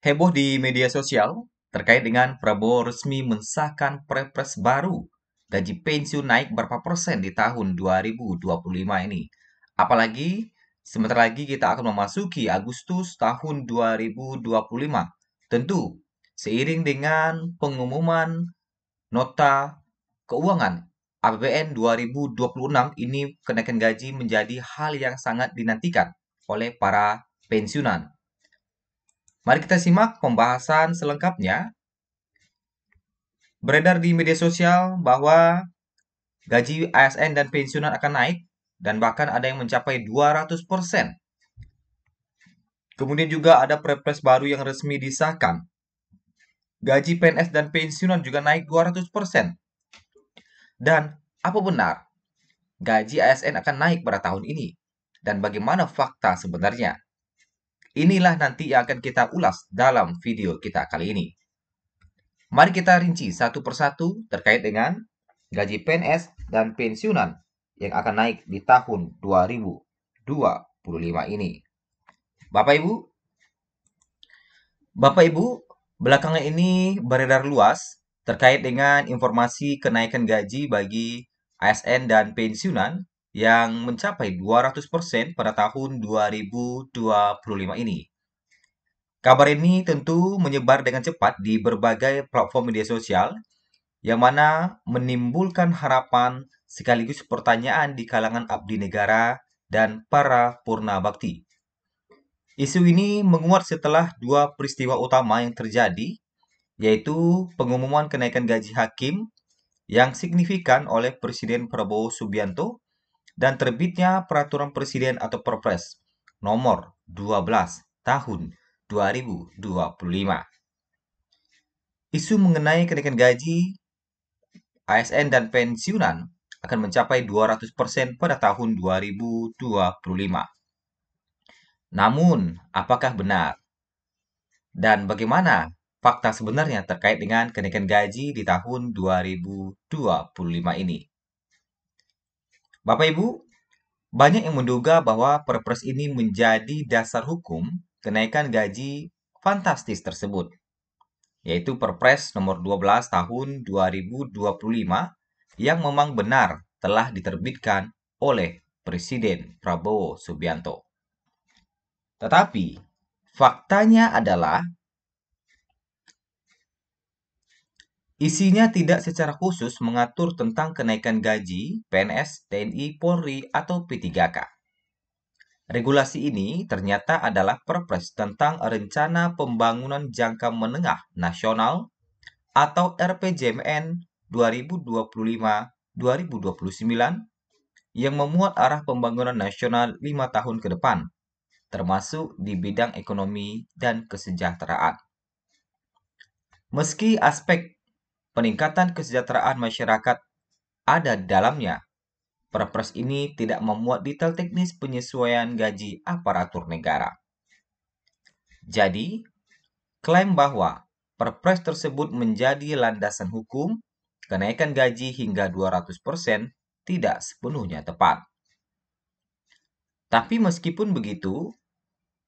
Heboh di media sosial terkait dengan Prabowo resmi mensahkan Perpres baru. Gaji pensiun naik berapa persen di tahun 2025 ini. Apalagi sebentar lagi kita akan memasuki Agustus tahun 2025. Tentu seiring dengan pengumuman nota keuangan APBN 2026 ini, kenaikan gaji menjadi hal yang sangat dinantikan oleh para pensiunan. Mari kita simak pembahasan selengkapnya. Beredar di media sosial bahwa gaji ASN dan pensiunan akan naik dan bahkan ada yang mencapai 200%. Kemudian juga ada Perpres baru yang resmi disahkan. Gaji PNS dan pensiunan juga naik 200%. Dan apa benar gaji ASN akan naik pada tahun ini? Dan bagaimana fakta sebenarnya? Inilah nanti yang akan kita ulas dalam video kita kali ini. Mari kita rinci satu persatu terkait dengan gaji PNS dan pensiunan yang akan naik di tahun 2025 ini. Bapak Ibu, belakangan ini beredar luas terkait dengan informasi kenaikan gaji bagi ASN dan pensiunan yang mencapai 200% pada tahun 2025 ini. Kabar ini tentu menyebar dengan cepat di berbagai platform media sosial, yang mana menimbulkan harapan sekaligus pertanyaan di kalangan abdi negara dan para purna bakti. Isu ini menguat setelah dua peristiwa utama yang terjadi, yaitu pengumuman kenaikan gaji hakim yang signifikan oleh Presiden Prabowo Subianto dan terbitnya Peraturan Presiden atau Perpres nomor 12 tahun 2025. Isu mengenai kenaikan gaji ASN dan pensiunan akan mencapai 200% pada tahun 2025. Namun, apakah benar? Dan bagaimana fakta sebenarnya terkait dengan kenaikan gaji di tahun 2025 ini? Bapak Ibu, banyak yang menduga bahwa Perpres ini menjadi dasar hukum kenaikan gaji fantastis tersebut, yaitu Perpres nomor 12 tahun 2025 yang memang benar telah diterbitkan oleh Presiden Prabowo Subianto. Tetapi, faktanya adalah isinya tidak secara khusus mengatur tentang kenaikan gaji PNS, TNI, Polri, atau P3K. Regulasi ini ternyata adalah Perpres tentang Rencana Pembangunan Jangka Menengah Nasional atau RPJMN 2025-2029 yang memuat arah pembangunan nasional 5 tahun ke depan, termasuk di bidang ekonomi dan kesejahteraan. Meski aspek peningkatan kesejahteraan masyarakat ada di dalamnya, Perpres ini tidak memuat detail teknis penyesuaian gaji aparatur negara. Jadi, klaim bahwa Perpres tersebut menjadi landasan hukum kenaikan gaji hingga 200% tidak sepenuhnya tepat. Tapi meskipun begitu,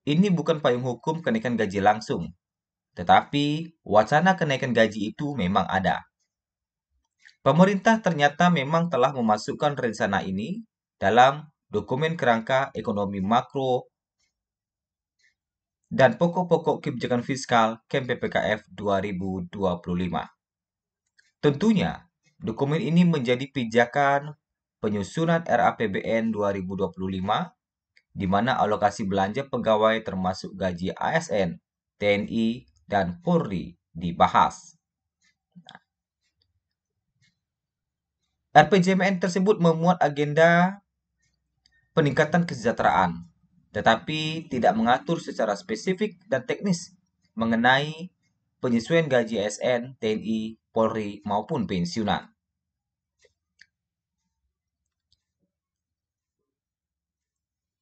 ini bukan payung hukum kenaikan gaji langsung, tetapi wacana kenaikan gaji itu memang ada. Pemerintah ternyata memang telah memasukkan rencana ini dalam dokumen kerangka ekonomi makro dan pokok-pokok kebijakan fiskal KEM PPKF 2025. Tentunya, dokumen ini menjadi pijakan penyusunan RAPBN 2025, di mana alokasi belanja pegawai termasuk gaji ASN, TNI, dan Polri dibahas. RPJMN tersebut memuat agenda peningkatan kesejahteraan, tetapi tidak mengatur secara spesifik dan teknis mengenai penyesuaian gaji ASN, TNI, Polri, maupun pensiunan.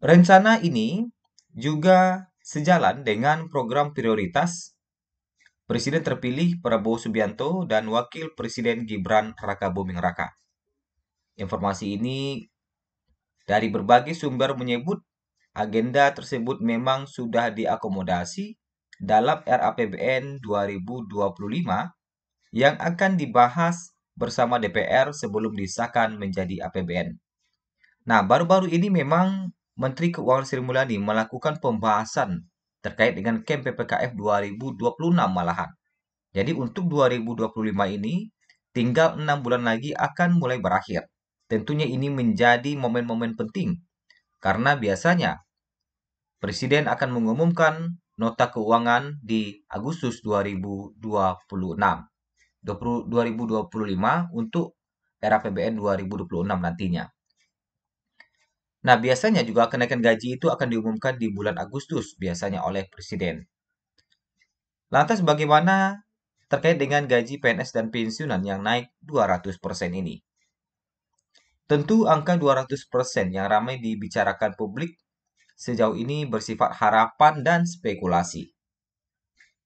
Rencana ini juga sejalan dengan program prioritas Presiden terpilih Prabowo Subianto dan Wakil Presiden Gibran Rakabuming Raka. Informasi ini dari berbagai sumber menyebut agenda tersebut memang sudah diakomodasi dalam RAPBN 2025 yang akan dibahas bersama DPR sebelum disahkan menjadi APBN. Nah, baru-baru ini memang Menteri Keuangan Sri Mulyani melakukan pembahasan terkait dengan KEM PPKF 2026 malahan. Jadi untuk 2025 ini tinggal 6 bulan lagi akan mulai berakhir. Tentunya ini menjadi momen-momen penting karena biasanya Presiden akan mengumumkan nota keuangan di Agustus 2026, 2025 untuk RAPBN 2026 nantinya. Nah, biasanya juga kenaikan gaji itu akan diumumkan di bulan Agustus biasanya oleh Presiden. Lantas bagaimana terkait dengan gaji PNS dan pensiunan yang naik 200% ini? Tentu angka 200% yang ramai dibicarakan publik sejauh ini bersifat harapan dan spekulasi.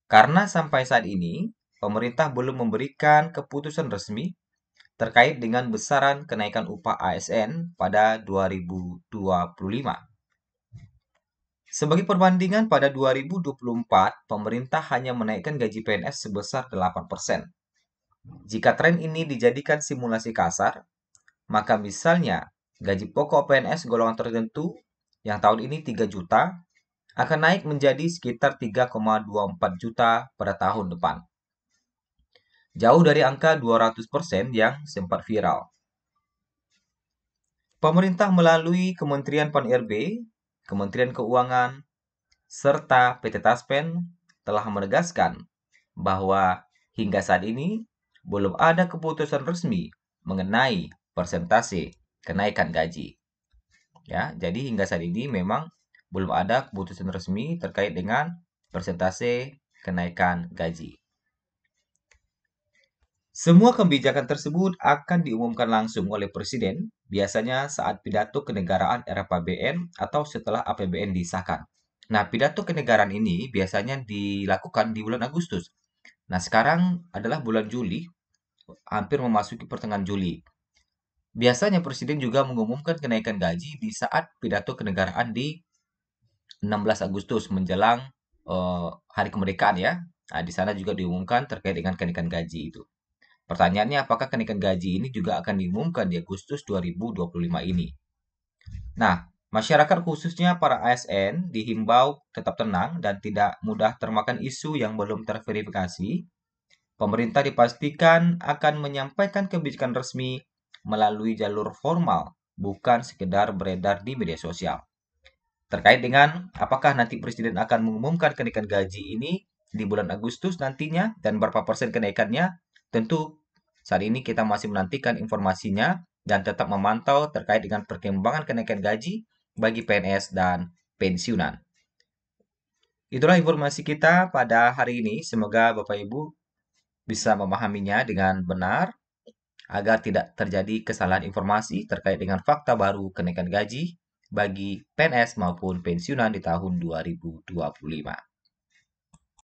Karena sampai saat ini, pemerintah belum memberikan keputusan resmi terkait dengan besaran kenaikan upah ASN pada 2025. Sebagai perbandingan, pada 2024, pemerintah hanya menaikkan gaji PNS sebesar 8%. Jika tren ini dijadikan simulasi kasar, maka misalnya gaji pokok PNS golongan tertentu yang tahun ini 3 juta akan naik menjadi sekitar 3,24 juta pada tahun depan. Jauh dari angka 200% yang sempat viral. Pemerintah melalui Kementerian Pan-RB, Kementerian Keuangan, serta PT Taspen telah menegaskan bahwa hingga saat ini belum ada keputusan resmi mengenai persentase kenaikan gaji. Ya, jadi hingga saat ini memang belum ada keputusan resmi terkait dengan persentase kenaikan gaji. Semua kebijakan tersebut akan diumumkan langsung oleh Presiden, biasanya saat pidato kenegaraan RAPBN atau setelah APBN disahkan. Nah, pidato kenegaraan ini biasanya dilakukan di bulan Agustus. Nah, sekarang adalah bulan Juli, hampir memasuki pertengahan Juli. Biasanya Presiden juga mengumumkan kenaikan gaji di saat pidato kenegaraan di 16 Agustus menjelang Hari Kemerdekaan ya. Nah, di sana juga diumumkan terkait dengan kenaikan gaji itu. Pertanyaannya, apakah kenaikan gaji ini juga akan diumumkan di Agustus 2025 ini? Nah, masyarakat khususnya para ASN dihimbau tetap tenang dan tidak mudah termakan isu yang belum terverifikasi. Pemerintah dipastikan akan menyampaikan kebijakan resmi melalui jalur formal, bukan sekedar beredar di media sosial. Terkait dengan apakah nanti Presiden akan mengumumkan kenaikan gaji ini di bulan Agustus nantinya dan berapa persen kenaikannya, tentu saat ini kita masih menantikan informasinya dan tetap memantau terkait dengan perkembangan kenaikan gaji bagi PNS dan pensiunan. Itulah informasi kita pada hari ini. Semoga Bapak Ibu bisa memahaminya dengan benar agar tidak terjadi kesalahan informasi terkait dengan fakta baru kenaikan gaji bagi PNS maupun pensiunan di tahun 2025.